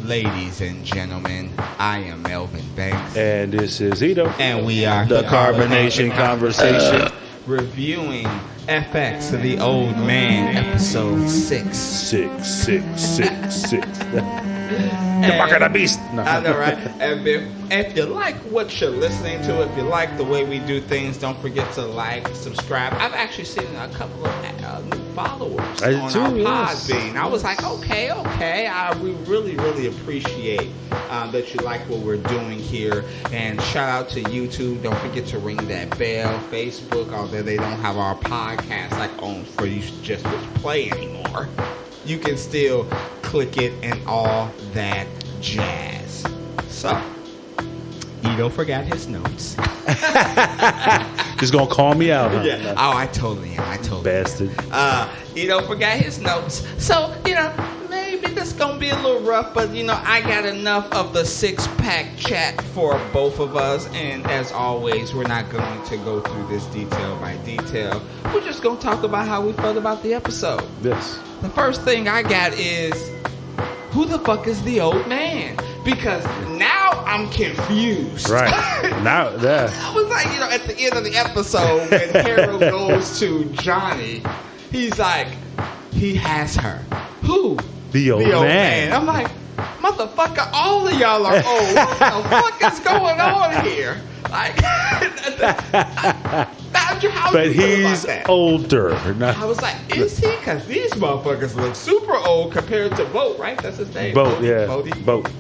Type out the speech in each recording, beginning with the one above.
Ladies and gentlemen, I am Melvin Banks. And this is Ito. And we are the Carbonation Conversation. Reviewing FX of the Old Man, episode 6. 6. The Mark of the Beast. No. I know, right? And if you like what you're listening to, if you like the way we do things, don't forget to like, subscribe. I've actually seen a couple of new followers on our Podbean. I was like, okay. We really appreciate that you like what we're doing here. And shout out to YouTube. Don't forget to ring that bell. Facebook, although they don't have our podcast like on for you just to play anymore, you can still click it and all that jazz. So, Ito forgot his notes. Just gonna call me out, huh? Yeah. Oh, I totally am. Bastard. Ito forgot his notes. So, maybe this gonna be a little rough, but I got enough of the 6-pack chat for both of us. And as always, we're not going to go through this detail by detail. We're just gonna talk about how we felt about the episode. Yes. The first thing I got is, who the fuck is the old man? Because now I'm confused. Right. Now that. I was like, at the end of the episode, when Harold goes to Johnny, he's like, he has her. Who? The old man. I'm like, motherfucker, all of y'all are old. What the fuck is going on here? Like, but he's older. I was like, is he? Because these motherfuckers look super old compared to Boat, right? That's his name. Boat, yeah. Boat.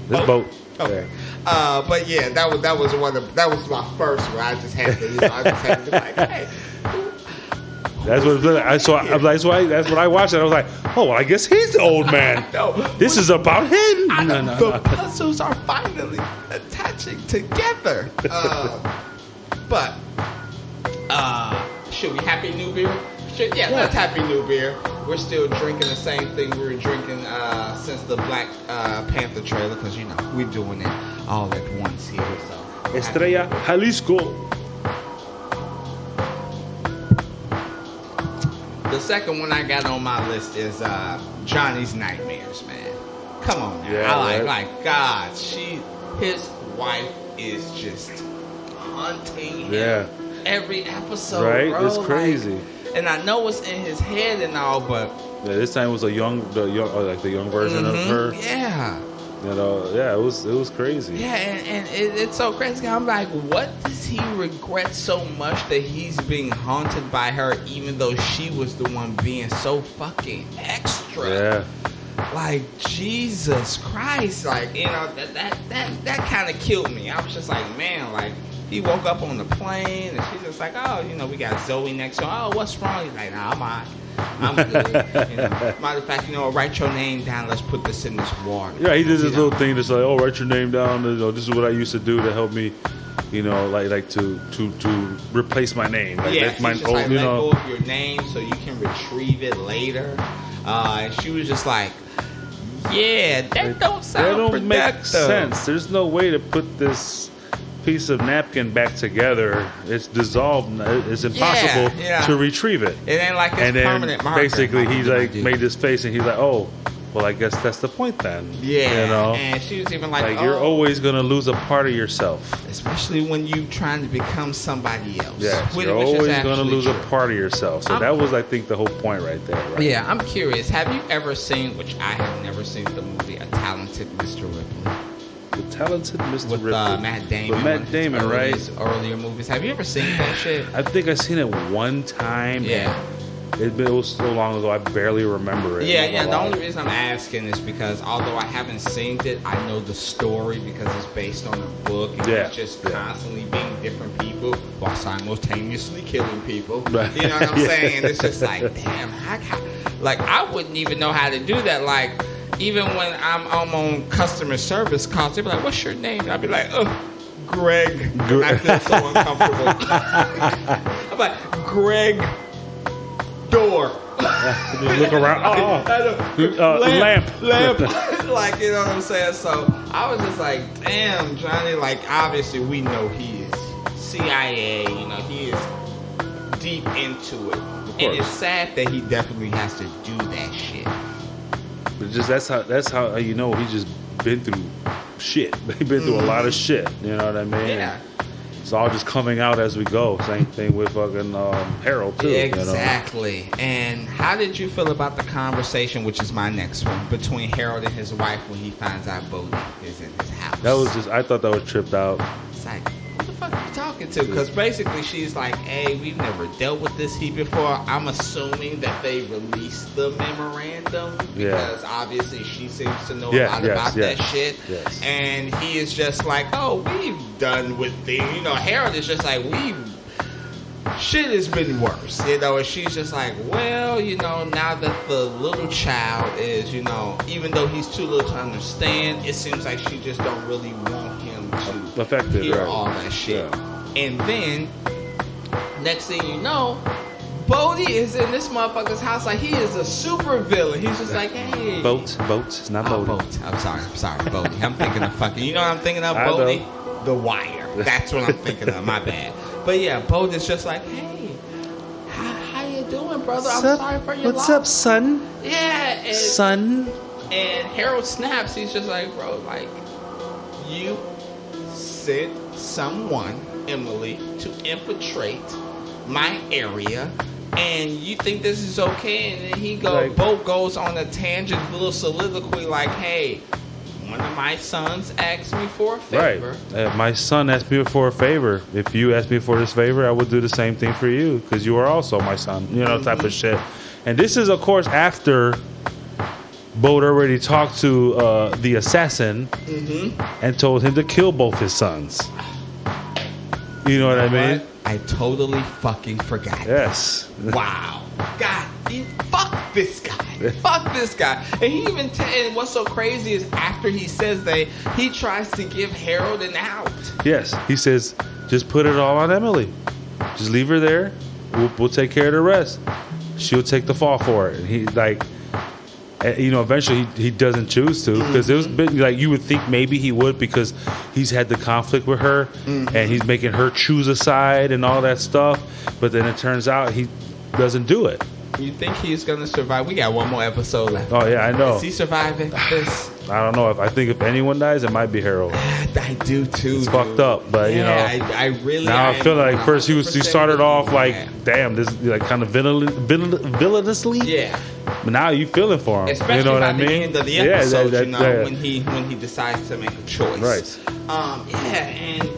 This Boat. Okay. But yeah, that was my first one. I just had to be like, hey. That's what that's what I watched. And I was like, oh, well, I guess he's the old man. No, this is about him. The puzzles are finally attaching together. Should we Happy New Beer? Let's Happy New Beer. We're still drinking the same thing we were drinking since the Black Panther trailer, because we're doing it all at once here. So Estrella Jalisco. The second one I got on my list is Johnny's Nightmares, man. Come on, man. Yeah, God, his wife is just haunting him every episode, right? Bro. It's crazy. And I know it's in his head and all, but this time it was the young version of her. Yeah. It was crazy. Yeah, and it's so crazy. I'm like, what does he regret so much that he's being haunted by her, even though she was the one being so fucking extra? Yeah. Like, Jesus Christ, like, that kind of killed me. I was just like, man, like, he woke up on the plane and she's just like, oh, we got Zoe next to him. Oh, what's wrong? He's like, nah, I'm good. Matter of fact, write your name down. Let's put this in this water. Yeah, he did this little thing that's like, oh, write your name down. This is what I used to do to help me, like to replace my name. Like, let go of your name so you can retrieve it later. And she was just like, yeah, that don't sound productive. Make sense. There's no way to put this piece of napkin back together. It's dissolved. It's impossible to retrieve it. It ain't like it's permanent marker. Basically, he made this face and he's like, oh, well, I guess that's the point then. Yeah. And she was even like, you're always gonna lose a part of yourself, especially when you trying to become somebody else. Yes, you're always gonna lose a part of yourself. So that was, I think, the whole point right there. Right? Yeah, I'm curious. Have you ever seen, which I have never seen, the movie A Talented Mr. Ripley? The Talented Mr. With Ripley. Matt Damon. With Matt Damon, right? Earlier movies. Have you ever seen that shit? I think I seen it one time. Yeah. It was so long ago, I barely remember it. Yeah. The only reason I'm asking is because although I haven't seen it, I know the story because it's based on a book. And it's just constantly being different people while simultaneously killing people. Right. You know what I'm saying? And it's just like, damn, I wouldn't even know how to do that. Like, even when I'm on customer service calls, they'll be like, what's your name? And I'll be like, Greg. And I feel so uncomfortable. I'm like, Greg Door. Look around. Lamp. Like, you know what I'm saying? So I was just like, damn, Johnny. Like, obviously we know he is CIA. He is deep into it. And it's sad that he definitely has to do that shit. But that's how he's just been through shit. They've been through a lot of shit. You know what I mean? Yeah. It's all just coming out as we go. Same thing with fucking Harold, too. Exactly. You know? And how did you feel about the conversation, which is my next one, between Harold and his wife when he finds out Bodie is in his house? That was I thought that was tripped out. It's like, who the fuck are you talking to? Because basically she's like, hey, we've never dealt with this heat before. I'm assuming that they released the memorandum because obviously she seems to know a lot about that shit. Yes. And he is just like, oh, we've done with things. You know, Harold is just like, shit has been worse, you know, and she's just like, well, you know, now that the little child is, you know, even though he's too little to understand, it seems like she just don't really want him to hear all that shit. Yeah. And then, next thing you know, Bodie is in this motherfucker's house like he is a super villain. He's just like, hey. Boat, it's not Bodie. Boat. I'm sorry, Bodie. I'm thinking of fucking, you know what I'm thinking of, Bodie? The Wire. That's what I'm thinking of, my bad. But yeah, Bodie's just like, hey, how you doing, brother? I'm sorry for your loss. What's up, son? Yeah. And, son. And Harold snaps. He's just like, bro, like, you sent someone, Emily, to infiltrate my area, and you think this is okay? And then he goes on a tangent, little soliloquy like, hey, one of my sons asked me for a favor. Right. My son asked me for a favor. If you asked me for this favor, I would do the same thing for you because you are also my son. You know, type of shit. And this is, of course, after Bode already talked to the assassin and told him to kill both his sons. You know what I mean? I totally fucking forgot. Yes. Wow. God, fuck this guy. Fuck this guy. And he even and what's so crazy is after he says that, he tries to give Harold an out. Yes. He says, just put it all on Emily. Just leave her there. We'll take care of the rest. She'll take the fall for it. And he like, you know, eventually he doesn't choose to because it was bit, like you would think maybe he would because he's had the conflict with her and he's making her choose a side and all that stuff. But then it turns out he doesn't do it. You think he's gonna survive? We got one more episode left. Oh yeah, I know. Is he surviving this? I don't know. I think if anyone dies, it might be Harold. I do too. It's fucked up, but you know. I really. Now I feel like first he started off like, damn, this is like kind of villainously. Yeah. But now you feeling for him. Especially you know what by I mean? the end of the episode, you know, when he decides to make a choice. Right. And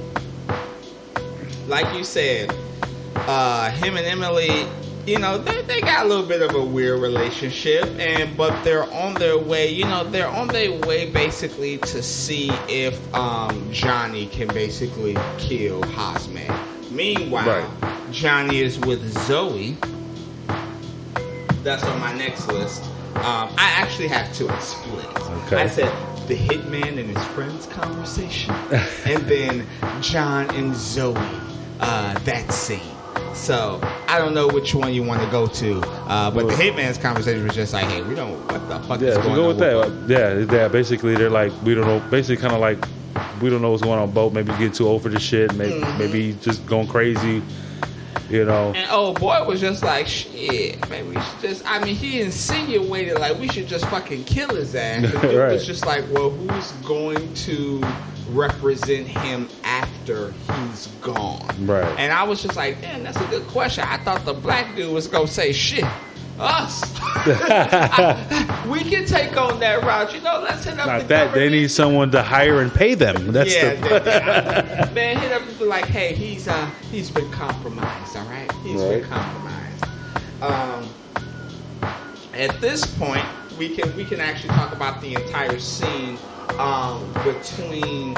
like you said, him and Emily, you know, they got a little bit of a weird relationship, but they're on their way. You know, they're on their way basically to see if Johnny can basically kill Hosman. Meanwhile, Johnny is with Zoe. That's on my next list. I actually have two split. Okay. I said the hitman and his friends conversation, and then John and Zoe, that scene. So I don't know which one you want to go to, but the hitman's conversation was just like, hey, we don't, what the fuck is going on? Yeah, go with that. Yeah, basically they're like, we don't know, basically kind of like, we don't know what's going on boat. Maybe get too old for this shit. Maybe just going crazy. You know. And old boy was just like, shit, man, we should just, I mean, he insinuated like we should just fucking kill his ass. It was just like, well, who's going to represent him after he's gone? Right. And I was just like, damn, that's a good question. I thought the black dude was going to say, shit, us. We can take on that route. You know, let's hit up Not the that government. They need someone to hire and pay them. That's man, hit up the like, hey, he's been compromised, all right? He's been compromised. At this point, we can actually talk about the entire scene between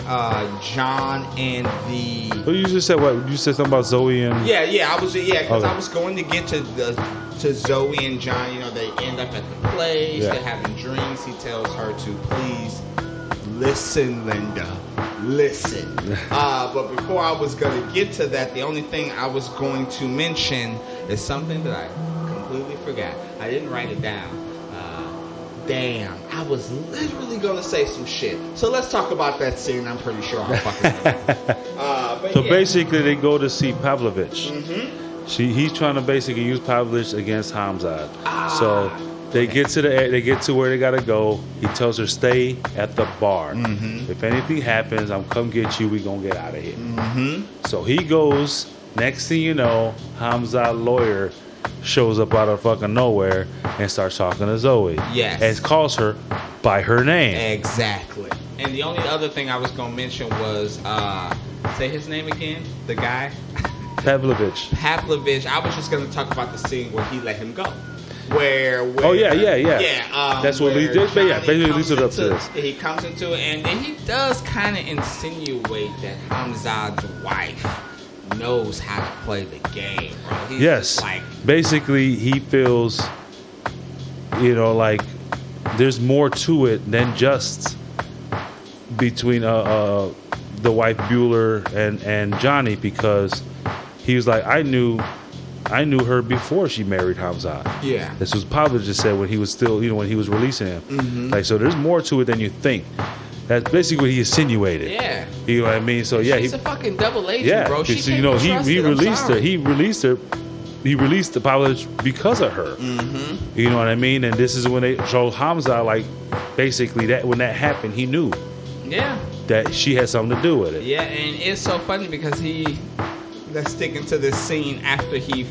John and the. Well, you just said what? You said something about Zoe and. I was going to get to Zoe and John. You know, they end up at the place. They're having drinks. He tells her to please listen, Linda, listen. But before I was going to get to that, the only thing I was going to mention is something that I completely forgot. I didn't write it down. Damn, I was literally going to say some shit. So let's talk about that scene. I'm pretty sure I'll fucking know. Basically, they go to see Pavlovich. He's trying to basically use Pavlovich against Hamzat. So They get to where they gotta go. He tells her stay at the bar. Mm-hmm. If anything happens, I'm come get you. We gonna get out of here. Mm-hmm. So he goes. Next thing you know, Hamza lawyer shows up out of fucking nowhere and starts talking to Zoe. Yes. And calls her by her name. Exactly. And the only other thing I was gonna mention was say his name again. The guy. Pavlovich. I was just gonna talk about the scene where he let him go. Where oh yeah. That's what we did. But yeah, basically leads it up to this. He comes into it, and he does kind of insinuate that Hamza's wife knows how to play the game, bro. He's yes. Basically, he feels, like there's more to it than just between the wife Bueller and Johnny, because he was like, I knew her before she married Hamza. Yeah. This was Pavlovich just said when he was still, when he was releasing him. Mm-hmm. So there's more to it than you think. That's basically what he insinuated. Yeah. You know what I mean? So yeah, he's a fucking double agent, bro. She he released her. He released her. He released the Pavlovich because of her. Mm-hmm. You know what I mean? And this is when they showed Hamza, basically that when that happened, he knew. Yeah. That she had something to do with it. Yeah, and it's so funny because let's stick into this scene after he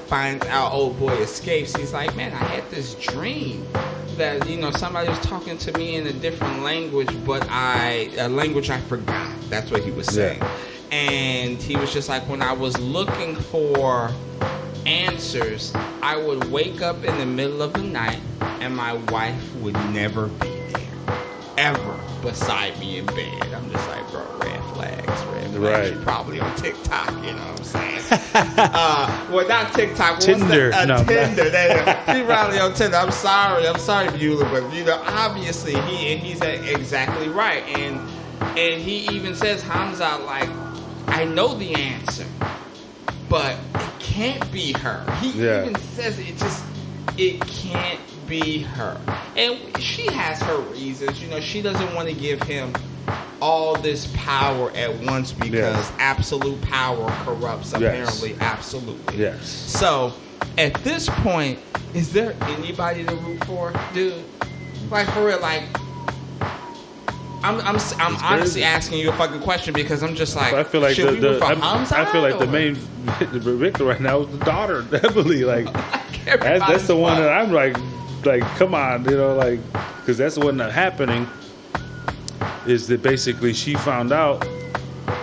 finds out old boy escapes. He's like, man, I had this dream that somebody was talking to me in a different language, but a language I forgot. That's what he was saying. Yeah. And he was just like, when I was looking for answers, I would wake up in the middle of the night and my wife would never be there, ever beside me in bed. I'm just like, bro, red flags. Right. She's probably on TikTok, you know what I'm saying? Well, not TikTok. Tinder. Tinder. She's probably on Tinder. I'm sorry, Bueller, but obviously he's exactly right. And he even says, Hamza, I know the answer, but it can't be her. He even says it can't be her. And she has her reasons. She doesn't want to give him all this power at once because absolute power corrupts, apparently, absolutely. Yes. So, at this point, is there anybody to root for, dude? For real, I'm honestly asking you a fucking question because I'm just like, I feel like should we root for Hamza? I feel like the main victim right now is the daughter, Emily. That's the one that I'm like, come on, because that's the one that's happening. Is that basically she found out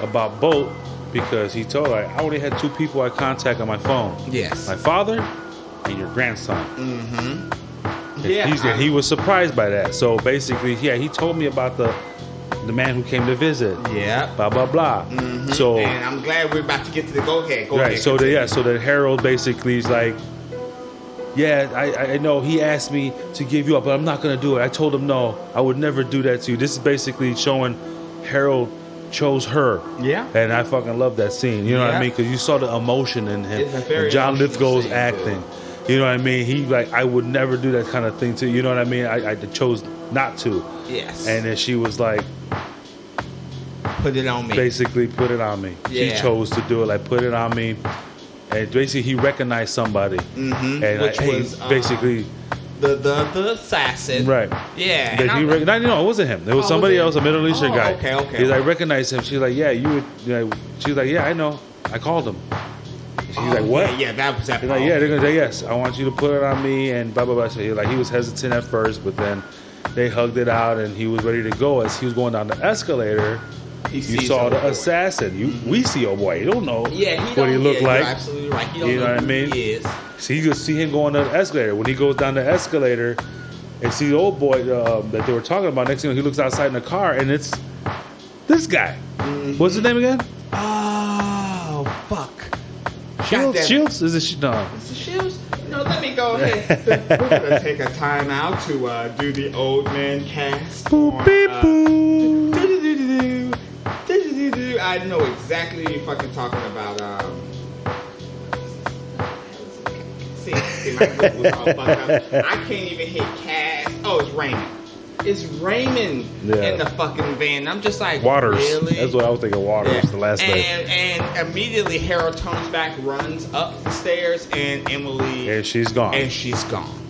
about Bolt because he told her, I only had 2 people I contact on my phone. Yes. My father and your grandson. Mm-hmm. Yeah. He was surprised by that. So basically, he told me about the man who came to visit. Yeah. Blah, blah, blah. Mm-hmm. So, and I'm glad we're about to get to the go ahead. Right. So that Harold basically is like, I know he asked me to give you up, but I'm not going to do it. I told him no, I would never do that to you. This is basically showing Harold chose her. Yeah. And I fucking love that scene. You know what I mean? Because you saw the emotion in him. And John Lithgow's acting. Dude. You know what I mean? He I would never do that kind of thing to you. You know what I mean? I chose not to. Yes. And then she was like, put it on me. Basically, put it on me. Yeah. She chose to do it. Put it on me. And basically, he recognized somebody, and which was basically the assassin, right? Yeah. No, it wasn't him. It was somebody else, a Middle Eastern guy. Okay. He's like, recognized him. She's like, yeah, you would. She's like, yeah, I know. I called him. She's like, what? Yeah, that was that. He's like, yeah, they're gonna say yes. I want you to put it on me, and blah blah blah. So he was hesitant at first, but then they hugged it out, and he was ready to go. As he was going down the escalator, you saw the assassin. We see old boy. You don't know what he looked like. You're absolutely right. You know what I mean? He is. So you see him going down the escalator. When he goes down the escalator and see the old boy that they were talking about, next thing he looks outside in the car, and it's this guy. Mm-hmm. What's his name again? Oh, fuck. Shields? Is it no? Is it Shields? No, let me go ahead. We're going to take a time out to do the old man cast. Boop, beep, boop. I know exactly what you're fucking talking about. See, my Google's all fucked up. I can't even hit cast. Oh, it's Raymond. It's Raymond in the fucking van. I'm just like, Waters. Really? That's what I was thinking. Waters, the last name. And immediately Harold turns back, runs up the stairs, and Emily. And she's gone.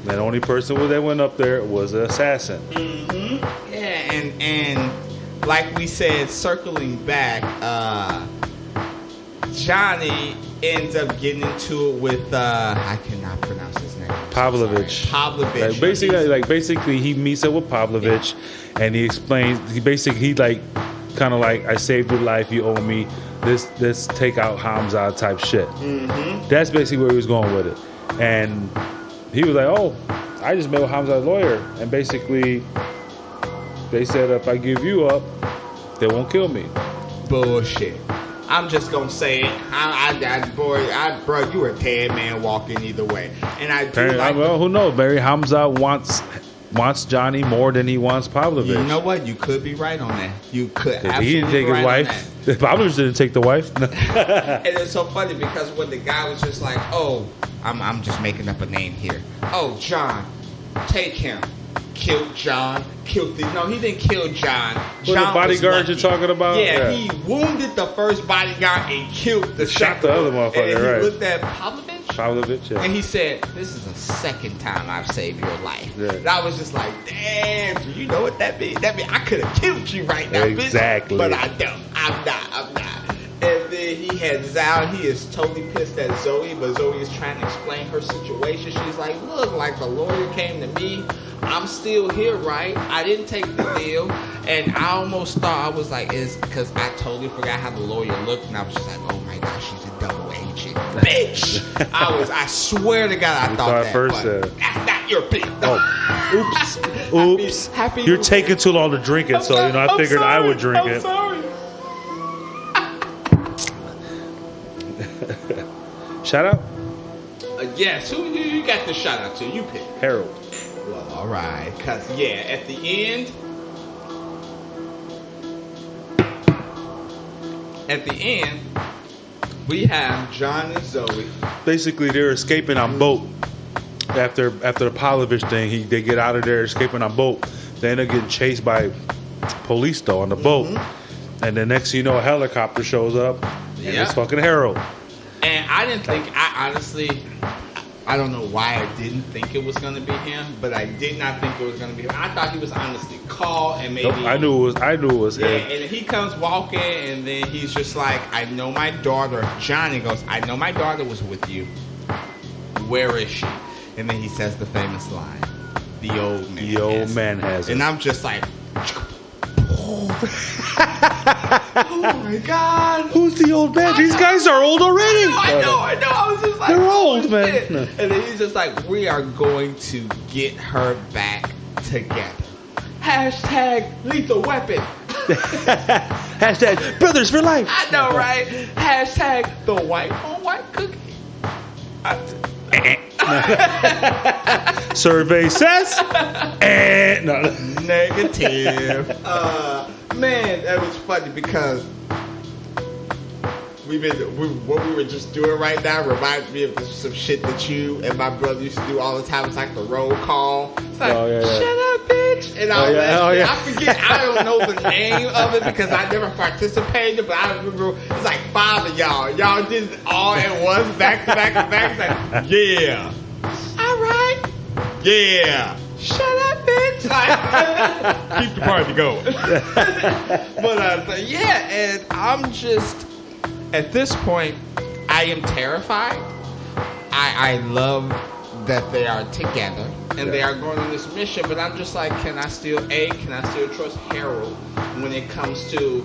The only person that went up there was an assassin. Mm-hmm. Yeah, and like we said, circling back, Johnny ends up getting into it with I cannot pronounce his name. Pavlovich. Basically, he meets up with Pavlovich, and he explains. He kind of like, I saved your life. You owe me. Let's take out Hamza type shit. Mm-hmm. That's basically where he was going with it, and he was like, "Oh, I just met with Hamza's lawyer, and basically, they said if I give you up, they won't kill me." Bullshit. I'm just gonna say it. Bro, you were a dead man walking either way. And I do who knows? Maybe Hamza wants Johnny more than he wants Pavlovich. You know what? You could be right on that. You could absolutely he didn't take be right his wife. on that. Pavlovich didn't take the wife. And it's so funny because when the guy was just like, "Oh, I'm just making up a name here. Oh, John, take him." Killed John. He didn't kill John. The bodyguard you're talking about? Yeah, he wounded the first bodyguard and killed the shot the other motherfucker. And he right. looked at Pavlovich, yeah. And he said, "This is the second time I've saved your life." Yeah. And I was just like, "Damn, do you know what that means? That means I could have killed you right now, exactly. Bitch. But I don't. I'm not. And then he had Zal. He is totally pissed at Zoe, but Zoe is trying to explain her situation. She's like, "Look, like the lawyer came to me. I'm still here, right? I didn't take the deal." And I almost thought, I was like, it's because I totally forgot how the lawyer looked. And I was just like, oh my gosh, she's a double agent. Bitch! I swear to God, I thought that. First, that's not your bitch. Oops. Happy You're taking too long to drink it, so I figured I would drink it. I'm sorry. Shout out? Yes, who you got the shout out to? You pick. Harold. Well, all right, because, at the end, we have John and Zoe. Basically, they're escaping on boat. After the Pavlovich thing, they get out of there, escaping on boat. They end up getting chased by police, though, on the boat. And the next thing you know, a helicopter shows up, and it's fucking Harold. And I don't know why I didn't think it was going to be him, but I did not think it was going to be him. I thought he was honestly called, and maybe... Nope, I knew it was him. And he comes walking, and then he's just like, "I know my daughter." Johnny goes, "I know my daughter was with you. Where is she?" And then he says the famous line, "The old man." The old man has it. And I'm just like... Oh my God! Who's the old man? These guys are old already. I know. I was just like, they're old, man. No. And then he's just like, "We are going to get her back together." Hashtag lethal weapon. Hashtag brothers for life. I know, right? Hashtag the white on white cookie. Survey says no. Negative. Man, that was funny because what we were just doing right now reminds me of some shit that you and my brother used to do all the time. It's like the roll call. It's like, "Shut up, bitch!" And all that. I forget. I don't know the name of it because I never participated, but I remember it's like 5 of y'all. Y'all did it all at once, back to back to back. It's like, yeah, all right, yeah. Shut up, bitch! Like, keep the party going. But and I'm just at this point, I am terrified. I love that they are together and they are going on this mission. But I'm just like, can I still trust Harold when it comes to?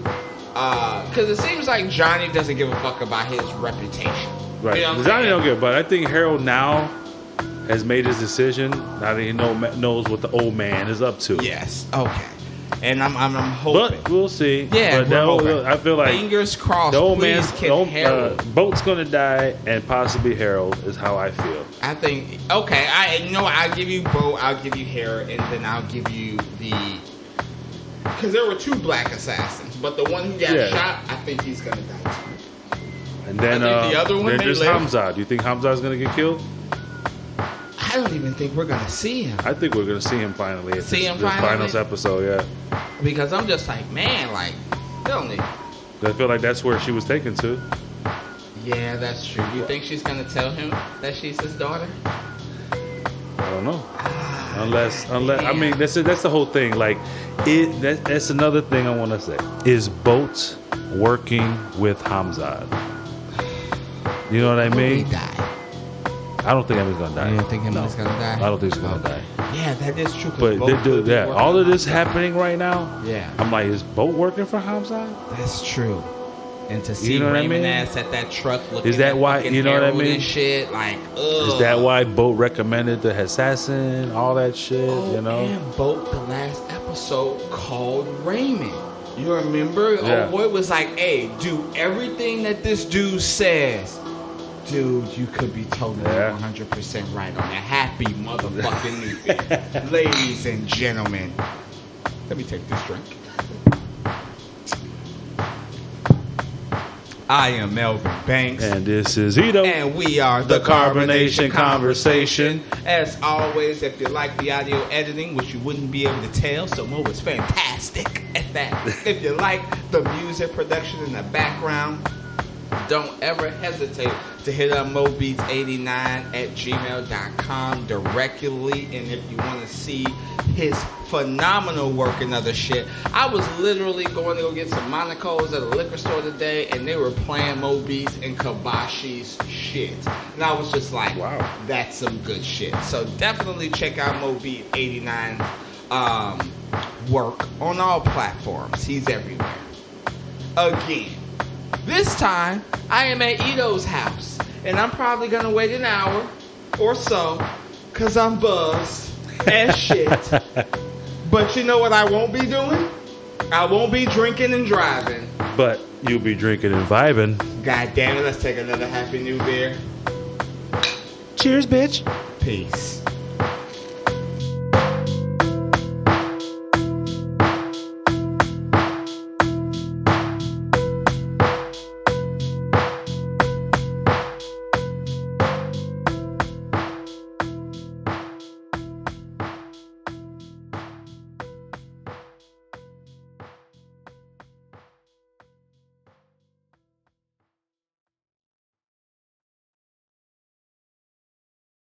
Because it seems like Johnny doesn't give a fuck about his reputation. Right, you know Johnny don't give. But I think Harold now has made his decision. Now that he knows what the old man is up to. Yes. Okay. And I'm hoping. But we'll see. Yeah. But I feel like fingers crossed. The old man, Boat's gonna die, and possibly Harold is how I feel. I think. Okay. I'll give you Boat. I'll give you Harold, and then I'll give you the. Because there were 2 black assassins, but the one who got shot, I think he's gonna die too. And then the other one, there's Hamza. Do you think Hamza is gonna get killed? I don't even think we're gonna see him. I think we're gonna see him finally. This final episode, yeah. Because I'm just like, man, like, don't need. I feel like that's where she was taken to. Yeah, that's true. You think she's gonna tell him that she's his daughter? I don't know. Unless I mean that's the whole thing. Like that's another thing I want to say. Is Boat working with Hamzat? You know what I mean? He died. I don't think Emily's gonna die. You don't think Emily's gonna die? I don't think she's gonna die. Yeah, that is true. But all of this happening right now. Yeah, I'm like, is Boat working for Hamzat? that's true. And to see Raymond ass at that truck looking, is that why? You know what I mean? Shit, like, is that why Boat recommended the assassin, all that shit? You know, and Boat the last episode called Raymond. You remember? Yeah. Oh boy was like, "Hey, do everything that this dude says." Dude, you could be totally 100% right on that. Happy motherfucking New Year. Ladies and gentlemen. Let me take this drink. I am Melvin Banks. And this is Ito. And we are the Carbonation Conversation. As always, if you like the audio editing, which you wouldn't be able to tell, so Mo was fantastic at that. If you like the music production in the background, don't ever hesitate to hit up mobeats89@gmail.com directly. And if you want to see his phenomenal work and other shit, I was literally going to go get some Monacos at a liquor store today, and they were playing Mo Beats and Kabashi's shit. And I was just like, wow, that's some good shit. So definitely check out Mo Beat 89 work on all platforms. He's everywhere. Again. This time, I am at Ito's house, and I'm probably going to wait an hour or so, because I'm buzzed as shit. But you know what I won't be doing? I won't be drinking and driving. But you'll be drinking and vibing. God damn it, let's take another Happy New Beer. Cheers, bitch. Peace.